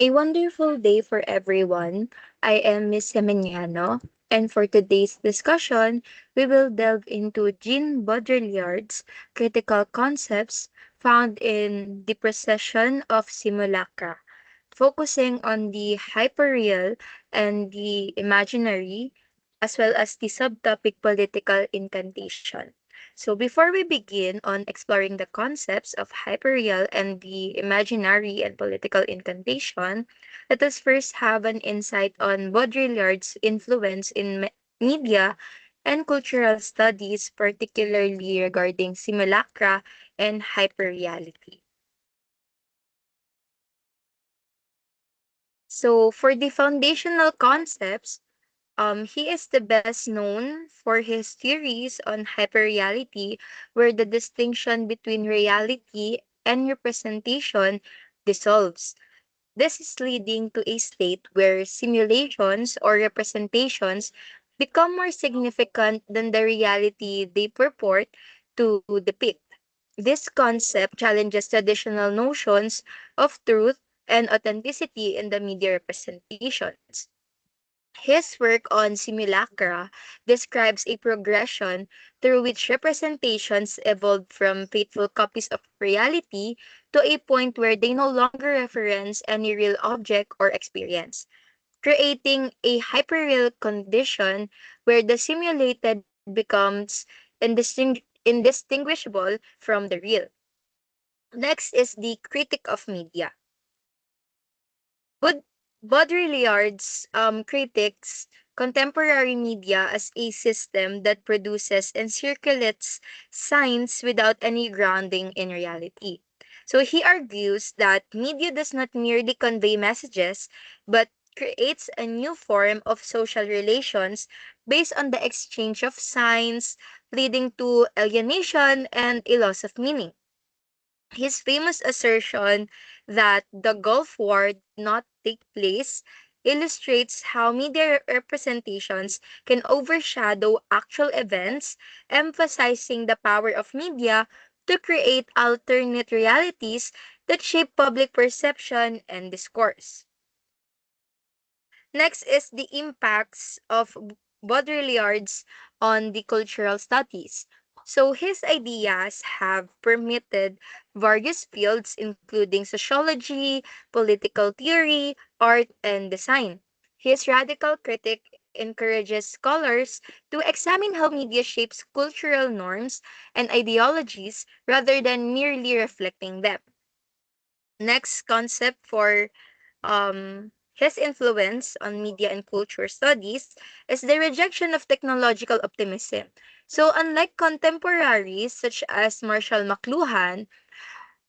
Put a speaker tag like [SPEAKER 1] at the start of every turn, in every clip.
[SPEAKER 1] A wonderful day for everyone. I am Miss Gemeniano, and for today's discussion, we will delve into Jean Baudrillard's critical concepts found in the Precession of Simulacra, focusing on the hyperreal and the imaginary, as well as the subtopic political incantation. So before we begin on exploring the concepts of hyperreal and the imaginary and political incantation, let us first have an insight on Baudrillard's influence in media and cultural studies, particularly regarding simulacra and hyperreality. So for the foundational concepts, he is the best known for his theories on hyperreality, where the distinction between reality and representation dissolves. This is leading to a state where simulations or representations become more significant than the reality they purport to depict. This concept challenges traditional notions of truth and authenticity in the media representations. His work on simulacra describes a progression through which representations evolved from faithful copies of reality to a point where they no longer reference any real object or experience, creating a hyperreal condition where the simulated becomes indistinguishable from the real. Next is the critic of media. Baud- Baudrillard's critiques contemporary media as a system that produces and circulates signs without any grounding in reality. So he argues that media does not merely convey messages, but creates a new form of social relations based on the exchange of signs, leading to alienation and a loss of meaning. His famous assertion that the Gulf War did not take place illustrates how media representations can overshadow actual events, emphasizing the power of media to create alternate realities that shape public perception and discourse. Next is the impacts of Baudrillard's on the cultural studies. So his ideas have permeated various fields including sociology, political theory, art, and design. His radical critic encourages scholars to examine how media shapes cultural norms and ideologies rather than merely reflecting them. Next concept for his influence on media and culture studies is the rejection of technological optimism. So, unlike contemporaries such as Marshall McLuhan,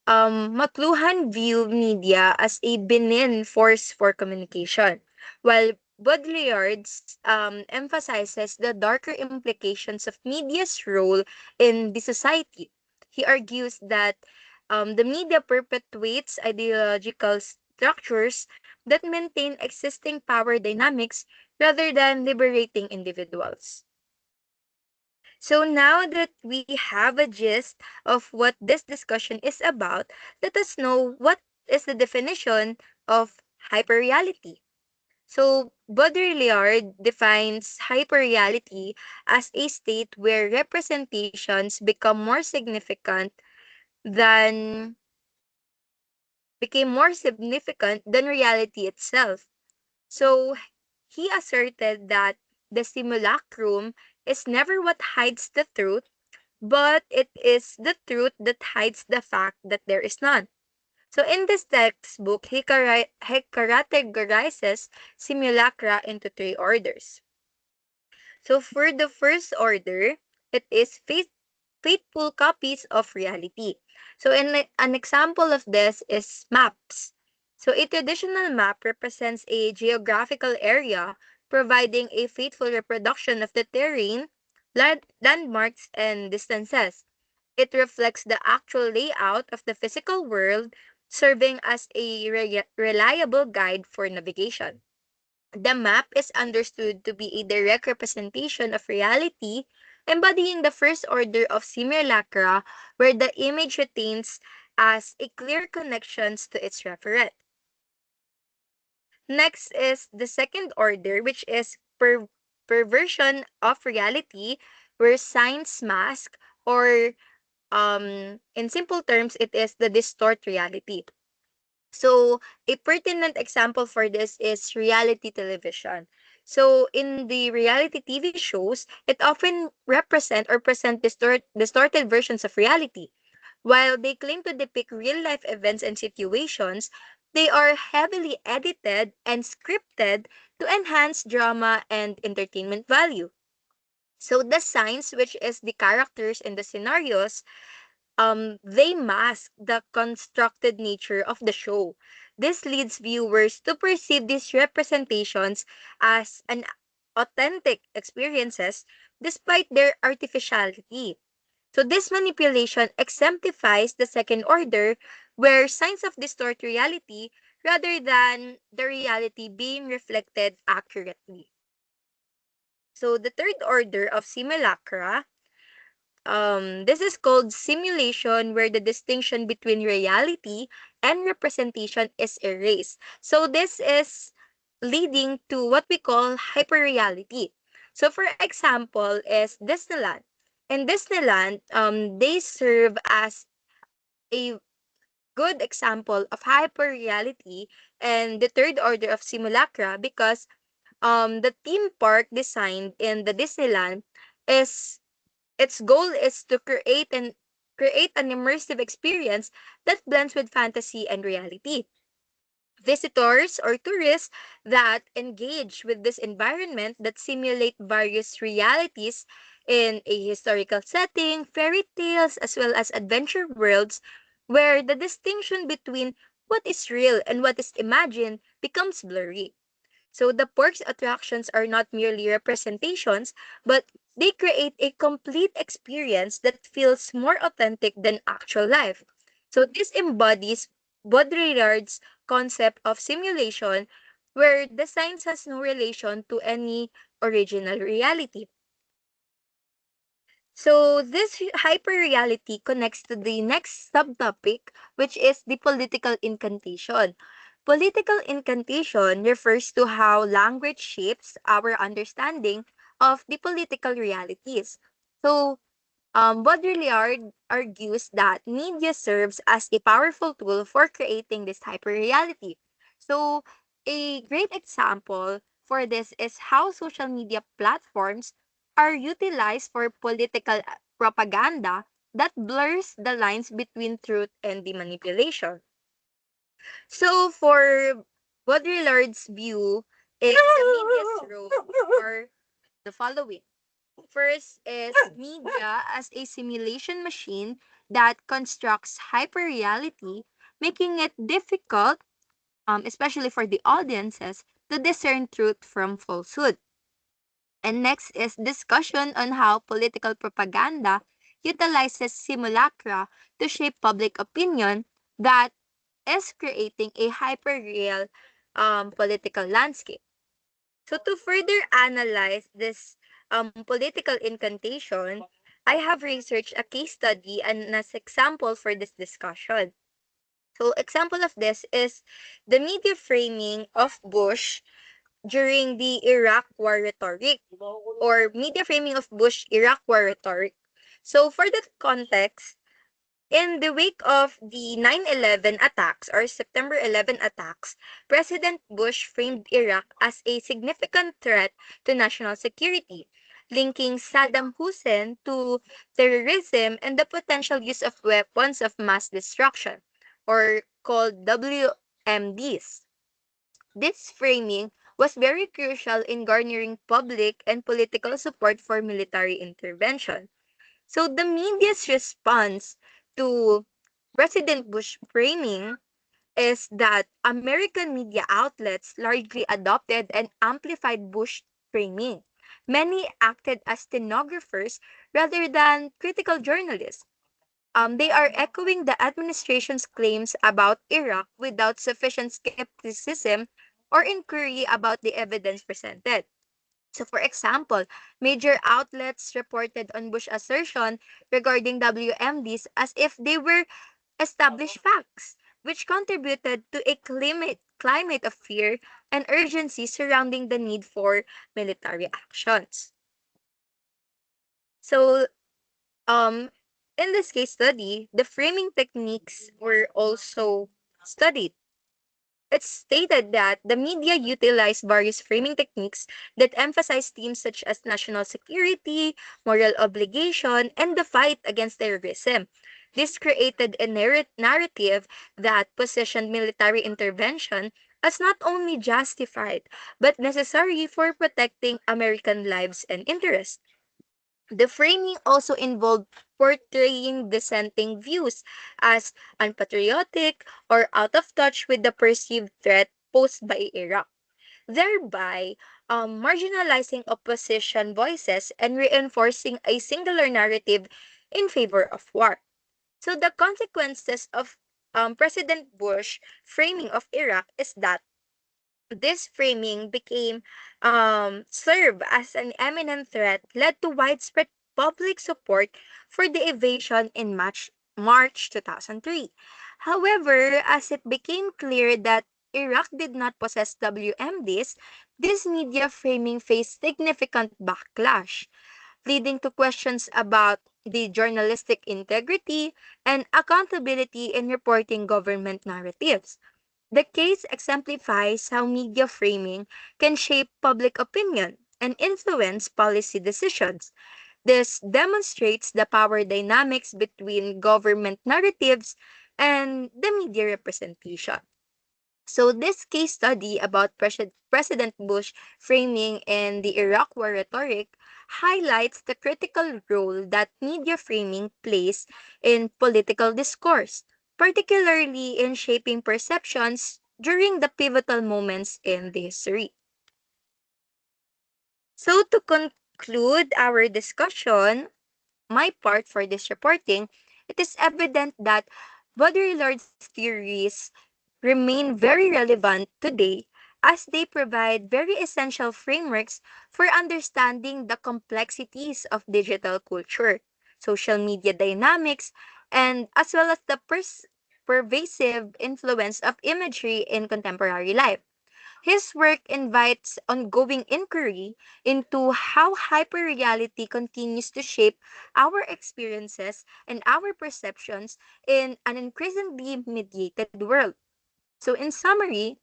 [SPEAKER 1] McLuhan viewed media as a benign force for communication, while Baudrillard's emphasizes the darker implications of media's role in the society. He argues that the media perpetuates ideological structures that maintain existing power dynamics rather than liberating individuals. So now that we have a gist of what this discussion is about, let us know what is the definition of hyperreality. So Baudrillard defines hyperreality as a state where representations than became more significant than reality itself. So he asserted that the simulacrum is never what hides the truth, but it is the truth that hides the fact that there is none. So in this textbook, he categorizes simulacra into three orders. So for the first order, it is faithful copies of reality. So an example of this is maps. So a traditional map represents a geographical area, providing a faithful reproduction of the terrain, landmarks, and distances. It reflects the actual layout of the physical world, serving as a reliable guide for navigation. The map is understood to be a direct representation of reality, embodying the first order of simulacra, where the image retains as a clear connections to its referent. Next is the second order, which is perversion of reality, where science mask, or in simple terms, it is the distort reality. So, a pertinent example for this is reality television. So, in the reality TV shows, it often represent or present distorted versions of reality. While they claim to depict real life events and situations, they are heavily edited and scripted to enhance drama and entertainment value. So, the science, which is the characters and the scenarios, they mask the constructed nature of the show. This leads viewers to perceive these representations as an authentic experiences despite their artificiality. So this manipulation exemplifies the second order, where signs of distort reality rather than the reality being reflected accurately. So the third order of simulacra, this is called simulation, where the distinction between reality and representation is erased. So this is leading to what we call hyperreality. So for example is Disneyland. In Disneyland, they serve as a good example of hyperreality and the third order of simulacra, because the theme park designed in the Disneyland is its goal is to create an immersive experience that blends with fantasy and reality. Visitors or tourists that engage with this environment that simulate various realities in a historical setting, fairy tales, as well as adventure worlds, where the distinction between what is real and what is imagined becomes blurry. So the park's attractions are not merely representations, but they create a complete experience that feels more authentic than actual life. So this embodies Baudrillard's concept of simulation, where the science has no relation to any original reality. So this hyperreality connects to the next subtopic, which is the political incantation. Political incantation refers to how language shapes our understanding of the political realities. So Baudrillard argues that media serves as a powerful tool for creating this hyperreality. So, a great example for this is how social media platforms are utilized for political propaganda that blurs the lines between truth and the manipulation. So, for Baudrillard's view, is the media's role are the following. First is media as a simulation machine that constructs hyperreality, making it difficult, especially for the audiences, to discern truth from falsehood. And next is discussion on how political propaganda utilizes simulacra to shape public opinion that is creating a hyperreal political landscape. So to further analyze this political incantation, I have researched a case study and as example for this discussion. So example of this is the media framing of Bush during the Iraq War rhetoric, or media framing of Bush Iraq War rhetoric. So for that context, in the wake of the 9/11 attacks or September 11 attacks, President Bush framed Iraq as a significant threat to national security, linking Saddam Hussein to terrorism and the potential use of weapons of mass destruction, or called WMDs. This framing was very crucial in garnering public and political support for military intervention. So the media's response to President Bush framing is that American media outlets largely adopted and amplified Bush framing. Many acted as stenographers rather than critical journalists. They are echoing the administration's claims about Iraq without sufficient skepticism or inquiry about the evidence presented. So, for example, major outlets reported on Bush assertion regarding WMDs as if they were established facts, which contributed to a climate of fear and urgency surrounding the need for military actions. So, um, in this case study, the framing techniques were also studied. It's stated that the media utilized various framing techniques that emphasize themes such as national security, moral obligation, and the fight against terrorism. This created a narrative that positioned military intervention as not only justified, but necessary for protecting American lives and interests. The framing also involved portraying dissenting views as unpatriotic or out of touch with the perceived threat posed by Iraq, thereby marginalizing opposition voices and reinforcing a singular narrative in favor of war. So the consequences of President Bush framing of Iraq is that this framing became served as an imminent threat led to widespread public support for the invasion in March 2003. However, as it became clear that Iraq did not possess WMDs, this media framing faced significant backlash, leading to questions about the journalistic integrity and accountability in reporting government narratives. The case exemplifies how media framing can shape public opinion and influence policy decisions. This demonstrates the power dynamics between government narratives and the media representation. So, this case study about President Bush framing in the Iraq War rhetoric highlights the critical role that media framing plays in political discourse, particularly in shaping perceptions during the pivotal moments in the history. So, to conclude our discussion, my part for this reporting, it is evident that Baudrillard's theories remain very relevant today as they provide very essential frameworks for understanding the complexities of digital culture, social media dynamics, and as well as the pervasive influence of imagery in contemporary life. His work invites ongoing inquiry into how hyperreality continues to shape our experiences and our perceptions in an increasingly mediated world. So, in summary,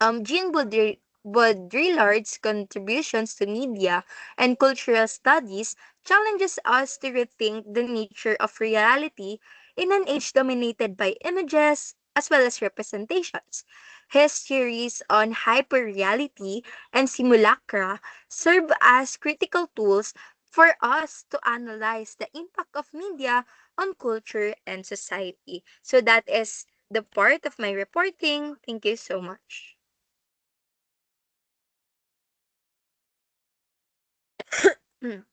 [SPEAKER 1] Jean Baudrillard's contributions to media and cultural studies challenges us to rethink the nature of reality in an age dominated by images as well as representations. His theories on hyperreality and simulacra serve as critical tools for us to analyze the impact of media on culture and society. So that is the part of my reporting. Thank you so much. Mm.